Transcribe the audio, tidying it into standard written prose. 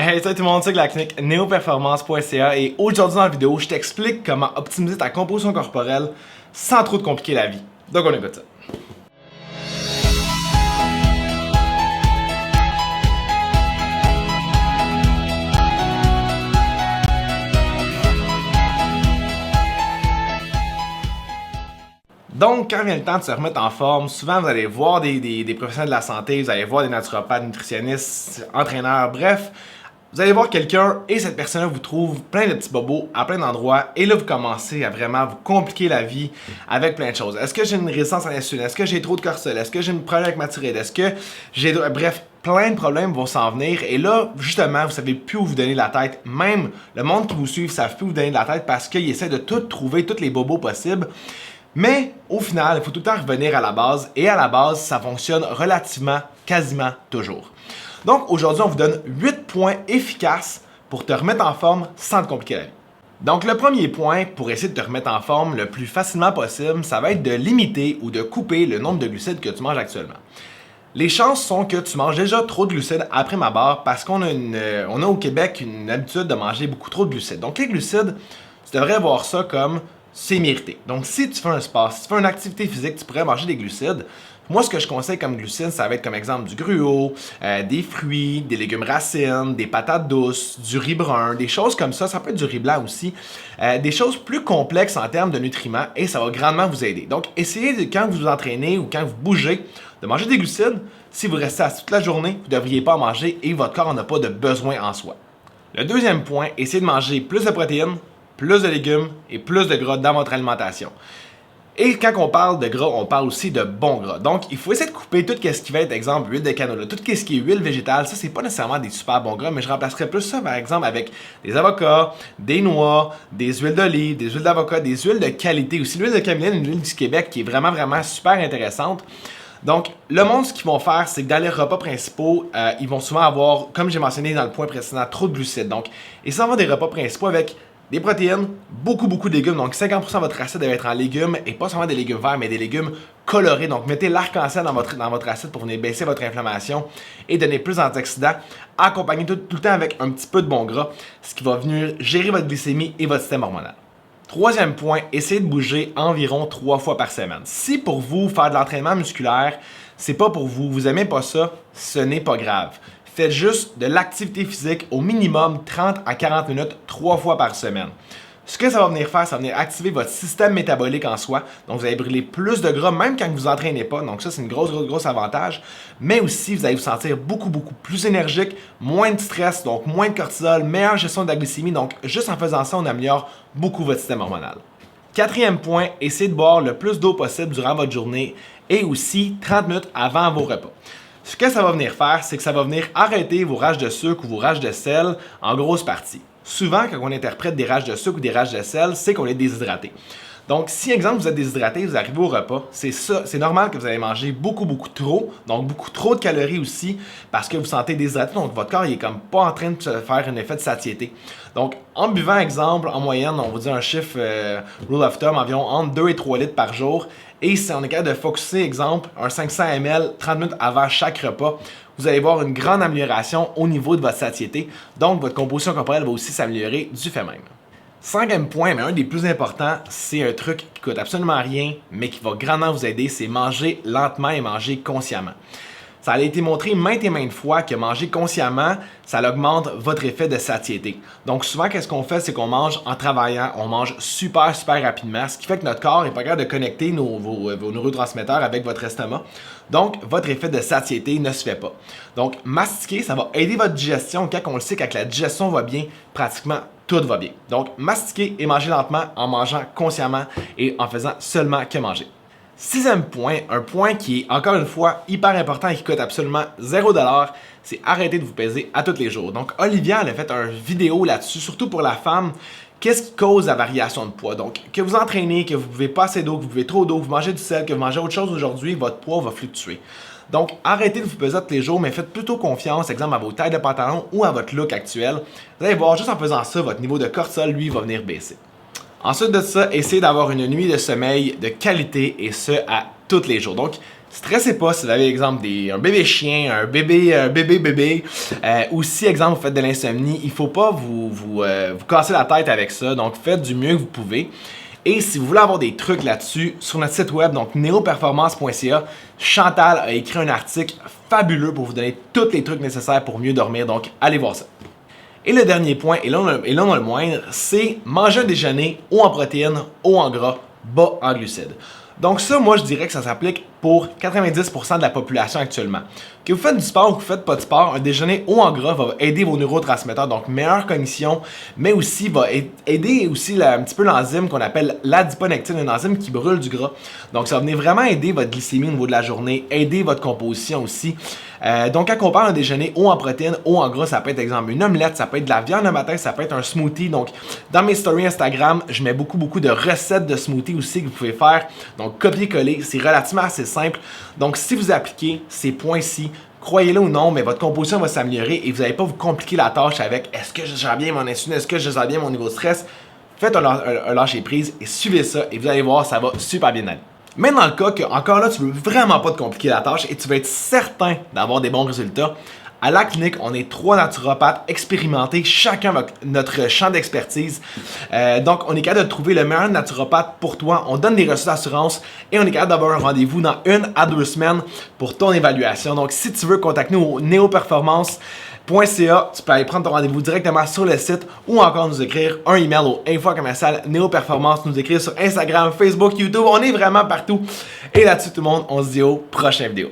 Hey, salut tout le monde, c'est la clinique neoperformance.ca et aujourd'hui dans la vidéo, je t'explique comment optimiser ta composition corporelle sans trop te compliquer la vie. Donc on écoute ça. Donc, quand vient le temps de se remettre en forme, souvent vous allez voir des professionnels de la santé, vous allez voir des naturopathes, nutritionnistes, entraîneurs, bref, vous allez voir quelqu'un et cette personne-là vous trouve plein de petits bobos à plein d'endroits et là vous commencez à vraiment vous compliquer la vie avec plein de choses. Est-ce que j'ai une résistance à l'insuline? Est-ce que j'ai trop de cortisol? Est-ce que j'ai un problème avec ma thyroïde? Est-ce que j'ai... Bref, plein de problèmes vont s'en venir et là, justement, vous savez plus où vous donner la tête. Même le monde qui vous suit ne savent plus où vous donner de la tête parce qu'ils essaient de tout trouver, tous les bobos possibles. Mais au final, il faut tout le temps revenir à la base et à la base, ça fonctionne relativement, quasiment toujours. Donc aujourd'hui, on vous donne 8 points efficaces pour te remettre en forme sans te compliquer la vie. Donc le premier point pour essayer de te remettre en forme le plus facilement possible, ça va être de limiter ou de couper le nombre de glucides que tu manges actuellement. Les chances sont que tu manges déjà trop de glucides après ma barre parce qu'on a au Québec une habitude de manger beaucoup trop de glucides. Donc les glucides, tu devrais voir ça comme c'est mérité. Donc, si tu fais un sport, si tu fais une activité physique, tu pourrais manger des glucides. Moi, ce que je conseille comme glucides, ça va être comme exemple du gruau, des fruits, des légumes racines, des patates douces, du riz brun, des choses comme ça. Ça peut être du riz blanc aussi. Des choses plus complexes en termes de nutriments et ça va grandement vous aider. Donc, essayez quand vous vous entraînez ou quand vous bougez de manger des glucides. Si vous restez assis toute la journée, vous ne devriez pas en manger et votre corps n'en a pas de besoin en soi. Le deuxième point, essayez de manger plus de protéines, plus de légumes et plus de gras dans votre alimentation. Et quand on parle de gras, on parle aussi de bons gras. Donc, il faut essayer de couper tout ce qui va être, exemple, huile de canola, tout ce qui est huile végétale. Ça, c'est pas nécessairement des super bons gras, mais je remplacerais plus ça, par exemple, avec des avocats, des noix, des huiles d'olive, des huiles d'avocat, des huiles de qualité aussi. L'huile de caméline, une huile du Québec qui est vraiment, vraiment super intéressante. Donc, le monde, ce qu'ils vont faire, c'est que dans les repas principaux, ils vont souvent avoir, comme j'ai mentionné dans le point précédent, trop de glucides. Donc, essayez d'avoir des repas principaux avec des protéines, beaucoup de légumes. Donc 50% de votre assiette devait être en légumes et pas seulement des légumes verts, mais des légumes colorés. Donc mettez l'arc-en-ciel dans votre assiette pour venir baisser votre inflammation et donner plus d'antioxydants, accompagné tout le temps avec un petit peu de bon gras, ce qui va venir gérer votre glycémie et votre système hormonal. Troisième point, essayez de bouger environ 3 fois par semaine. Si pour vous, faire de l'entraînement musculaire, c'est pas pour vous, vous aimez pas ça, ce n'est pas grave. Faites juste de l'activité physique au minimum 30 à 40 minutes 3 fois par semaine. Ce que ça va venir faire, ça va venir activer votre système métabolique en soi. Donc, vous allez brûler plus de gras même quand vous vous entraînez pas. Donc, ça, c'est une grosse avantage. Mais aussi, vous allez vous sentir beaucoup plus énergique, moins de stress, donc moins de cortisol, meilleure gestion de la glycémie. Donc, juste en faisant ça, on améliore beaucoup votre système hormonal. Quatrième point, essayez de boire le plus d'eau possible durant votre journée et aussi 30 minutes avant vos repas. Ce que ça va venir faire, c'est que ça va venir arrêter vos rages de sucre ou vos rages de sel en grosse partie. Souvent, quand on interprète des rages de sucre ou des rages de sel, c'est qu'on est déshydraté. Donc, si, exemple, vous êtes déshydraté, vous arrivez au repas, c'est normal que vous allez manger beaucoup trop, donc beaucoup trop de calories aussi, parce que vous sentez déshydraté, donc votre corps il est comme pas en train de faire un effet de satiété. Donc, en buvant, exemple, en moyenne, on va dire un chiffre rule of thumb, environ entre 2 et 3 litres par jour, et si on est capable de focusser, exemple, un 500 ml 30 minutes avant chaque repas, vous allez voir une grande amélioration au niveau de votre satiété, donc votre composition corporelle va aussi s'améliorer du fait même. Cinquième point, mais un des plus importants, c'est un truc qui coûte absolument rien, mais qui va grandement vous aider, c'est manger lentement et manger consciemment. Ça a été montré maintes et maintes fois que manger consciemment, ça augmente votre effet de satiété. Donc souvent, qu'est-ce qu'on fait, c'est qu'on mange en travaillant, on mange super rapidement, ce qui fait que notre corps n'est pas capable de connecter vos neurotransmetteurs avec votre estomac. Donc, votre effet de satiété ne se fait pas. Donc, mastiquer, ça va aider votre digestion. Quand on le sait, quand la digestion va bien, pratiquement tout va bien. Donc, mastiquer et manger lentement en mangeant consciemment et en faisant seulement que manger. Sixième point, un point qui est encore une fois hyper important et qui coûte absolument 0$, c'est arrêter de vous peser à tous les jours. Donc, Olivia, elle a fait une vidéo là-dessus, surtout pour la femme. Qu'est-ce qui cause la variation de poids? Donc, que vous entraînez, que vous buvez pas assez d'eau, que vous buvez trop d'eau, que vous mangez du sel, que vous mangez autre chose aujourd'hui, votre poids va fluctuer. Donc, arrêtez de vous peser tous les jours, mais faites plutôt confiance, exemple, à vos tailles de pantalon ou à votre look actuel. Vous allez voir, juste en faisant ça, votre niveau de cortisol, lui, va venir baisser. Ensuite de ça, essayez d'avoir une nuit de sommeil de qualité et ce, à tous les jours. Donc, Stressez pas si vous avez, exemple, un bébé chien, un bébé, ou si, exemple, vous faites de l'insomnie, il faut pas vous casser la tête avec ça, donc faites du mieux que vous pouvez. Et si vous voulez avoir des trucs là-dessus, sur notre site web, donc neoperformance.ca, Chantal a écrit un article fabuleux pour vous donner tous les trucs nécessaires pour mieux dormir, donc allez voir ça. Et le dernier point, et là non le moindre, c'est manger un déjeuner haut en protéines, haut en gras, bas en glucides. Donc ça, moi je dirais que ça s'applique pour 90% de la population actuellement. Que vous faites du sport ou que vous faites pas de sport, un déjeuner haut en gras va aider vos neurotransmetteurs, donc meilleure cognition, mais aussi va aider aussi un petit peu l'enzyme qu'on appelle l'adiponectine, une enzyme qui brûle du gras. Donc ça va venir vraiment aider votre glycémie au niveau de la journée, aider votre composition aussi. Donc quand on parle d'un déjeuner haut en protéines, haut en gras, ça peut être exemple une omelette, ça peut être de la viande le matin, ça peut être un smoothie. Donc dans mes stories Instagram, je mets beaucoup de recettes de smoothies aussi que vous pouvez faire. Donc copier-coller, c'est relativement assez simple. Donc si vous appliquez ces points-ci, croyez-le ou non, mais votre composition va s'améliorer et vous n'allez pas vous compliquer la tâche avec est-ce que je gère bien mon insuline, est-ce que je gère bien mon niveau de stress. Faites un lâcher prise et suivez ça et vous allez voir, ça va super bien aller. Mais dans le cas que, encore là, tu veux vraiment pas te compliquer la tâche et tu veux être certain d'avoir des bons résultats, à la clinique, on est 3 naturopathes expérimentés, chacun avec notre champ d'expertise. Donc, on est capable de trouver le meilleur naturopathe pour toi. On donne des reçus d'assurance et on est capable d'avoir un rendez-vous dans 1 à 2 semaines pour ton évaluation. Donc, si tu veux contacter nous au neoperformance.ca, tu peux aller prendre ton rendez-vous directement sur le site ou encore nous écrire un email au info@neoperformance, nous écrire sur Instagram, Facebook, YouTube. On est vraiment partout. Et là-dessus, tout le monde, on se dit au prochain vidéo.